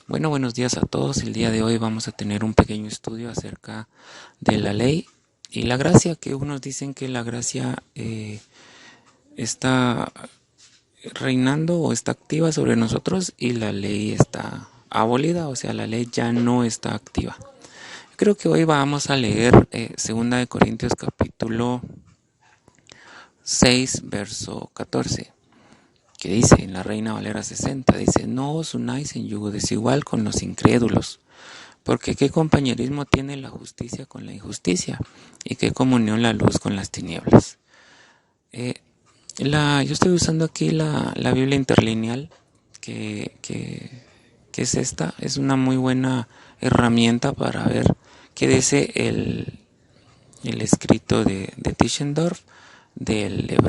Bueno, buenos días a todos. El día de hoy vamos a tener un pequeño estudio acerca de la ley y la gracia, que unos dicen que la gracia está reinando o está activa sobre nosotros y la ley está abolida, o sea, la ley ya no está activa. Creo que hoy vamos a leer 2 de Corintios capítulo 6, verso 14. Que dice en la Reina Valera 60, dice: no os unáis en yugo desigual con los incrédulos, porque qué compañerismo tiene la justicia con la injusticia, y qué comunión la luz con las tinieblas. Yo estoy usando aquí la Biblia interlineal, que es esta, es una muy buena herramienta para ver qué dice el escrito de Tischendorf del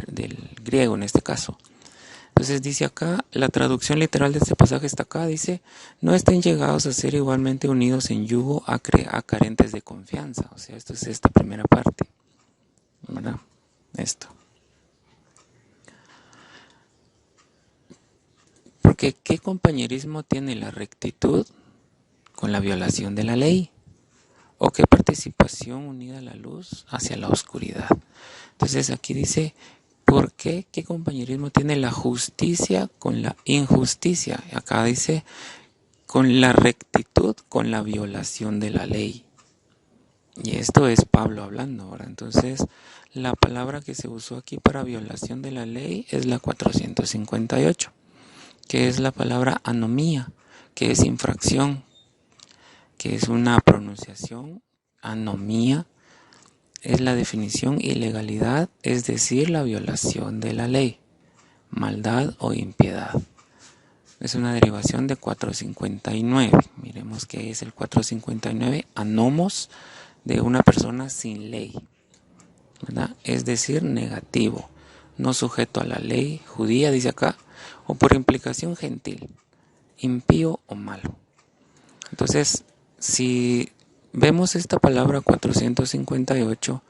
griego en este caso. Entonces dice acá, la traducción literal de este pasaje está acá, dice: no estén llegados a ser igualmente unidos en yugo a carentes de confianza. O sea, esto es esta primera parte, ¿verdad? Esto. Porque ¿qué compañerismo tiene la rectitud con la violación de la ley? ¿O qué participación unida a la luz hacia la oscuridad? Entonces aquí dice: ¿por qué? ¿Qué compañerismo tiene la justicia con la injusticia? Acá dice: con la rectitud, con la violación de la ley. Y esto es Pablo hablando ahora. Entonces, la palabra que se usó aquí para violación de la ley es la 458, que es la palabra anomía, que es infracción, que es una pronunciación. Anomía es la definición, ilegalidad, es decir, la violación de la ley, maldad o impiedad. Es una derivación de 459. Miremos qué es el 459. Anomos, de una persona sin ley, ¿verdad? Es decir, negativo, no sujeto a la ley judía, dice acá, o por implicación gentil, impío o malo. Entonces, si vemos esta palabra 458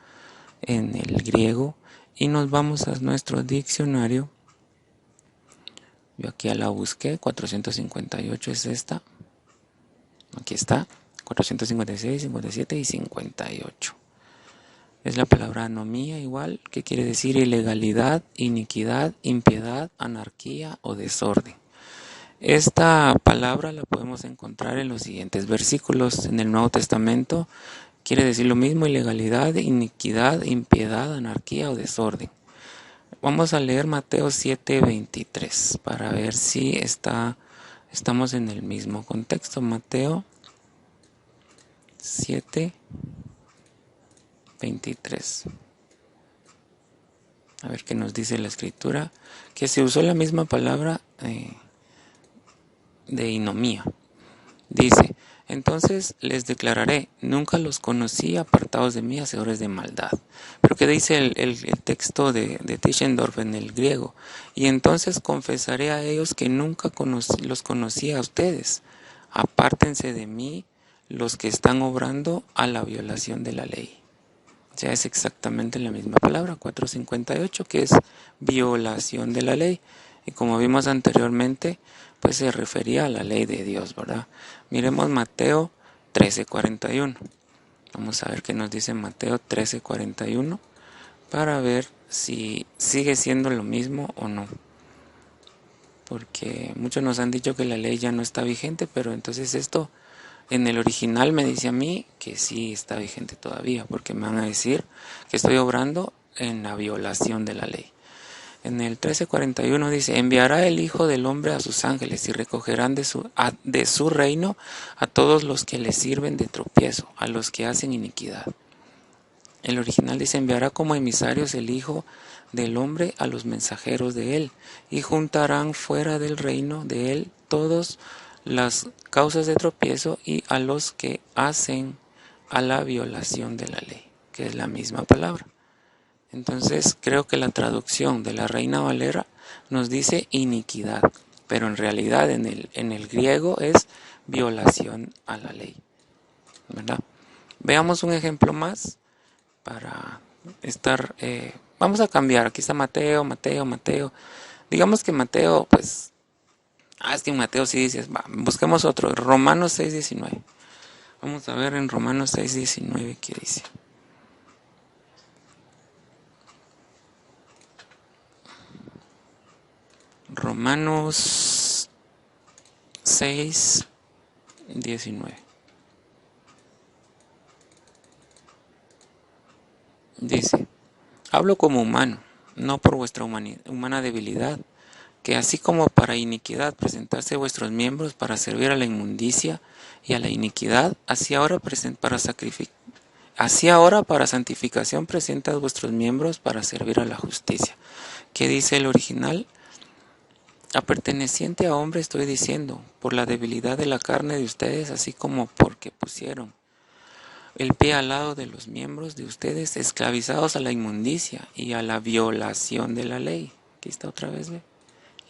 en el griego y nos vamos a nuestro diccionario, yo aquí ya la busqué, 458 es esta, aquí está, 456, 57 y 58. Es la palabra anomía igual, que quiere decir ilegalidad, iniquidad, impiedad, anarquía o desorden. Esta palabra la podemos encontrar en los siguientes versículos. En el Nuevo Testamento quiere decir lo mismo: ilegalidad, iniquidad, impiedad, anarquía o desorden. Vamos a leer Mateo 7:23 para ver si estamos en el mismo contexto. Mateo 7:23. A ver qué nos dice la escritura, que se usó la misma palabra de inomía. Dice: entonces les declararé, nunca los conocí, apartados de mí, hacedores de maldad. Pero ¿qué dice el texto de Tischendorf en el griego? Y entonces confesaré a ellos que nunca los conocí a ustedes. Apártense de mí los que están obrando a la violación de la ley. Ya es exactamente la misma palabra, 458, que es violación de la ley. Y como vimos anteriormente, pues se refería a la ley de Dios, ¿verdad? Miremos Mateo 13:41. Vamos a ver qué nos dice Mateo 13:41 para ver si sigue siendo lo mismo o no. Porque muchos nos han dicho que la ley ya no está vigente, pero entonces esto en el original me dice a mí que sí está vigente todavía, porque me van a decir que estoy obrando en la violación de la ley. En el 13:41 dice: enviará el Hijo del Hombre a sus ángeles y recogerán de su reino a todos los que le sirven de tropiezo, a los que hacen iniquidad. El original dice: enviará como emisarios el Hijo del Hombre a los mensajeros de él, y juntarán fuera del reino de él todas las causas de tropiezo y a los que hacen a la violación de la ley, que es la misma palabra. Entonces creo que la traducción de la Reina Valera nos dice iniquidad, pero en realidad en el griego es violación a la ley, ¿verdad? Veamos un ejemplo más para estar... vamos a cambiar, aquí está Mateo. Digamos que Mateo pues Es que en Mateo sí dices, busquemos otro, Romanos 6:19. Vamos a ver en Romanos 6:19 qué dice. Romanos 6:19. Dice, hablo como humano, no por vuestra humana debilidad, que así como para iniquidad presentarse vuestros miembros para servir a la inmundicia y a la iniquidad, así ahora para santificación presentad vuestros miembros para servir a la justicia. ¿Qué dice el original? A perteneciente a hombre estoy diciendo, por la debilidad de la carne de ustedes, así como porque pusieron el pie al lado de los miembros de ustedes, esclavizados a la inmundicia y a la violación de la ley. Aquí está otra vez, ¿ve?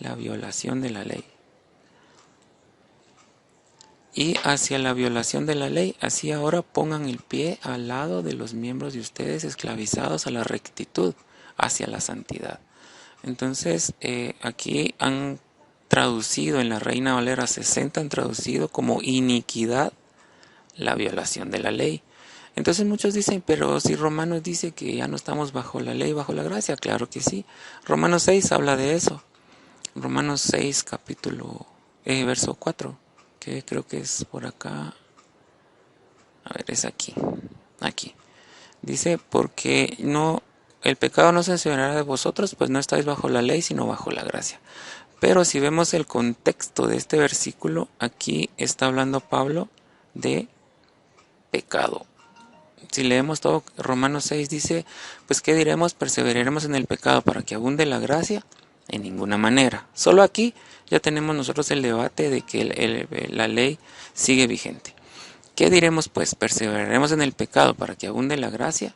La violación de la ley. Y hacia la violación de la ley, así ahora pongan el pie al lado de los miembros de ustedes, esclavizados a la rectitud, hacia la santidad. Entonces, aquí han traducido en la Reina Valera 60, han traducido como iniquidad la violación de la ley. Entonces muchos dicen, pero si Romanos dice que ya no estamos bajo la ley, bajo la gracia, claro que sí. Romanos 6 habla de eso. Romanos 6, verso 4, que creo que es por acá. A ver, es aquí. Aquí. Dice, porque no, el pecado no se enseñará de vosotros, pues no estáis bajo la ley, sino bajo la gracia. Pero si vemos el contexto de este versículo, aquí está hablando Pablo de pecado. Si leemos todo, Romanos 6 dice, pues ¿qué diremos? ¿Perseveraremos en el pecado para que abunde la gracia? En ninguna manera. Solo aquí ya tenemos nosotros el debate de que la ley sigue vigente. ¿Qué diremos pues? ¿Perseveraremos en el pecado para que abunde la gracia?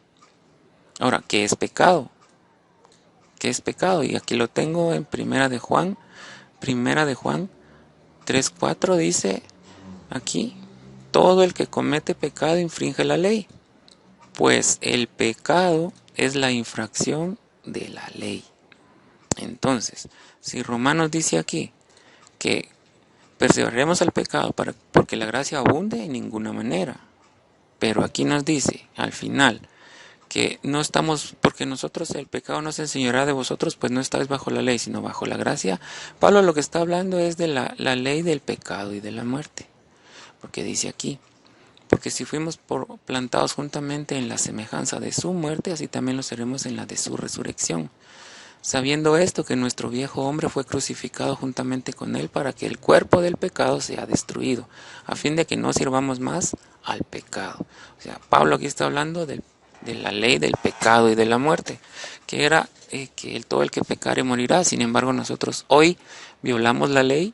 Ahora, ¿qué es pecado? ¿Qué es pecado? Y aquí lo tengo en Primera de Juan 3:4 dice aquí, todo el que comete pecado infringe la ley, pues el pecado es la infracción de la ley. Entonces, si Romanos dice aquí que perseveraremos al pecado porque la gracia abunde, en ninguna manera. Pero aquí nos dice, al final, que no estamos, porque nosotros el pecado no se enseñará de vosotros, pues no estáis bajo la ley, sino bajo la gracia. Pablo lo que está hablando es de la ley del pecado y de la muerte. Porque dice aquí, porque si fuimos plantados juntamente en la semejanza de su muerte, así también lo seremos en la de su resurrección. Sabiendo esto, que nuestro viejo hombre fue crucificado juntamente con él para que el cuerpo del pecado sea destruido, a fin de que no sirvamos más al pecado. O sea, Pablo aquí está hablando de la ley del pecado y de la muerte, que era que todo el que pecare morirá. Sin embargo, nosotros hoy violamos la ley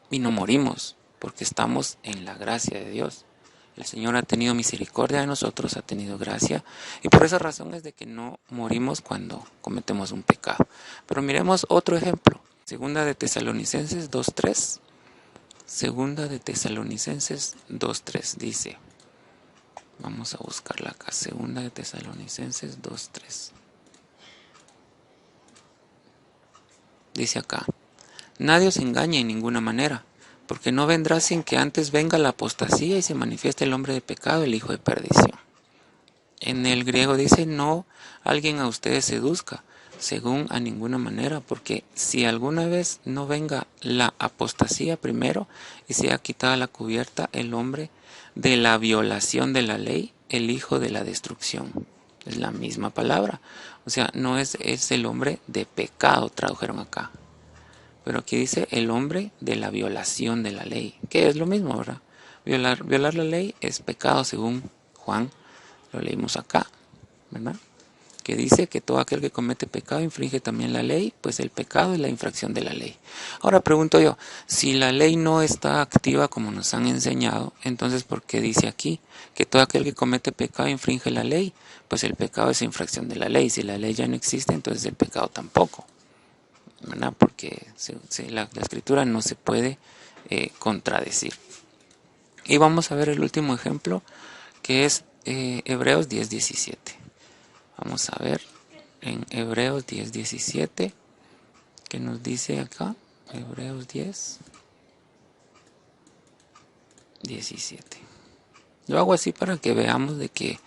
y no morimos, porque estamos en la gracia de Dios. El Señor ha tenido misericordia de nosotros, ha tenido gracia, y por esa razón es de que no morimos cuando cometemos un pecado. Pero miremos otro ejemplo. Segunda de Tesalonicenses 2:3. Segunda de Tesalonicenses 2:3 dice, vamos a buscarla acá, Segunda de Tesalonicenses 2:3. Dice acá, nadie os engañe en ninguna manera, porque no vendrá sin que antes venga la apostasía y se manifieste el hombre de pecado, el hijo de perdición. En el griego dice, no alguien a ustedes seduzca, según a ninguna manera, porque si alguna vez no venga la apostasía primero y sea quitada la cubierta el hombre de la violación de la ley, el hijo de la destrucción. Es la misma palabra. O sea, no es el hombre de pecado, tradujeron acá. Pero aquí dice el hombre de la violación de la ley, que es lo mismo, ¿verdad? Violar la ley es pecado según Juan, lo leímos acá, ¿verdad? Que dice que todo aquel que comete pecado infringe también la ley, pues el pecado es la infracción de la ley. Ahora pregunto yo, si la ley no está activa como nos han enseñado, entonces ¿por qué dice aquí que todo aquel que comete pecado infringe la ley? Pues el pecado es infracción de la ley. Si la ley ya no existe, entonces el pecado tampoco, ¿verdad? Porque la escritura no se puede contradecir. Y vamos a ver el último ejemplo, que es Hebreos 10:17. Vamos a ver en Hebreos 10:17, que nos dice acá, Hebreos 10, 17. Yo hago así para que veamos de que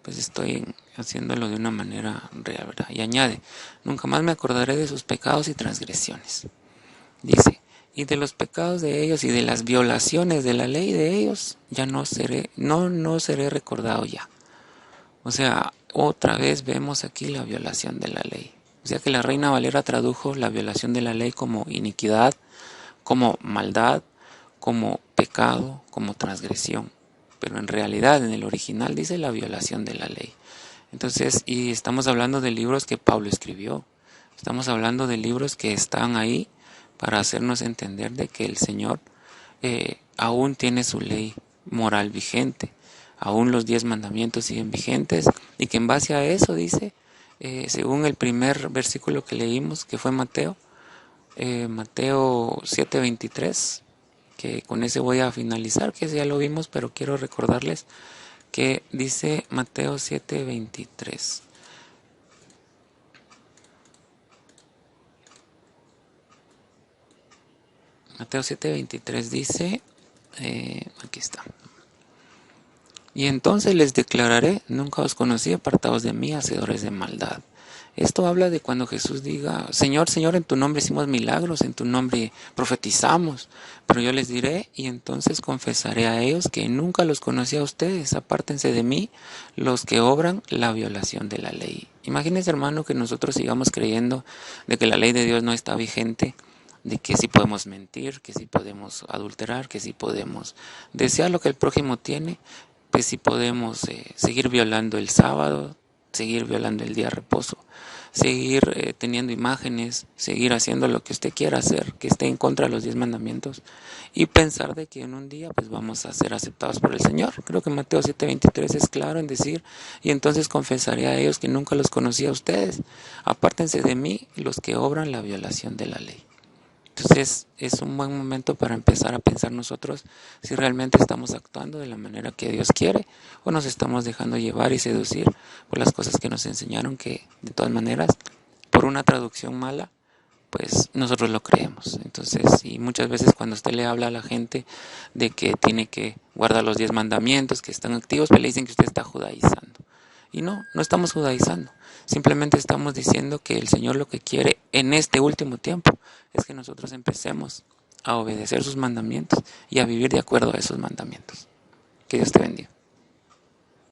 pues estoy haciéndolo de una manera real, ¿verdad? Y añade, nunca más me acordaré de sus pecados y transgresiones. Dice, y de los pecados de ellos y de las violaciones de la ley de ellos, ya no seré recordado ya. O sea, otra vez vemos aquí la violación de la ley. O sea que la Reina Valera tradujo la violación de la ley como iniquidad, como maldad, como pecado, como transgresión. Pero en realidad, en el original dice la violación de la ley. Entonces, y estamos hablando de libros que Pablo escribió. Estamos hablando de libros que están ahí para hacernos entender de que el Señor aún tiene su ley moral vigente. Aún los 10 mandamientos siguen vigentes y que en base a eso dice, según el primer versículo que leímos, que fue Mateo 7:23, que con ese voy a finalizar, que ese ya lo vimos, pero quiero recordarles que dice Mateo 7:23. Mateo 7:23 dice, aquí está. Y entonces les declararé, nunca os conocí, apartados de mí, hacedores de maldad. Esto habla de cuando Jesús diga, Señor, Señor, en tu nombre hicimos milagros, en tu nombre profetizamos, pero yo les diré y entonces confesaré a ellos que nunca los conocí a ustedes, apártense de mí los que obran la violación de la ley. Imagínense, hermano, que nosotros sigamos creyendo de que la ley de Dios no está vigente, de que sí podemos mentir, que sí podemos adulterar, que sí podemos desear lo que el prójimo tiene, pues sí podemos seguir violando el sábado, seguir violando el día de reposo, seguir teniendo imágenes, seguir haciendo lo que usted quiera hacer, que esté en contra de los 10 mandamientos y pensar de que en un día pues vamos a ser aceptados por el Señor. Creo que Mateo 7:23 es claro en decir, y entonces confesaré a ellos que nunca los conocí a ustedes, apártense de mí los que obran la violación de la ley. Entonces es un buen momento para empezar a pensar nosotros si realmente estamos actuando de la manera que Dios quiere o nos estamos dejando llevar y seducir por las cosas que nos enseñaron que de todas maneras por una traducción mala pues nosotros lo creemos. Entonces, y muchas veces cuando usted le habla a la gente de que tiene que guardar los 10 mandamientos, que están activos, pues le dicen que usted está judaizando. Y no estamos judaizando. Simplemente estamos diciendo que el Señor lo que quiere en este último tiempo es que nosotros empecemos a obedecer sus mandamientos y a vivir de acuerdo a esos mandamientos. Que Dios te bendiga.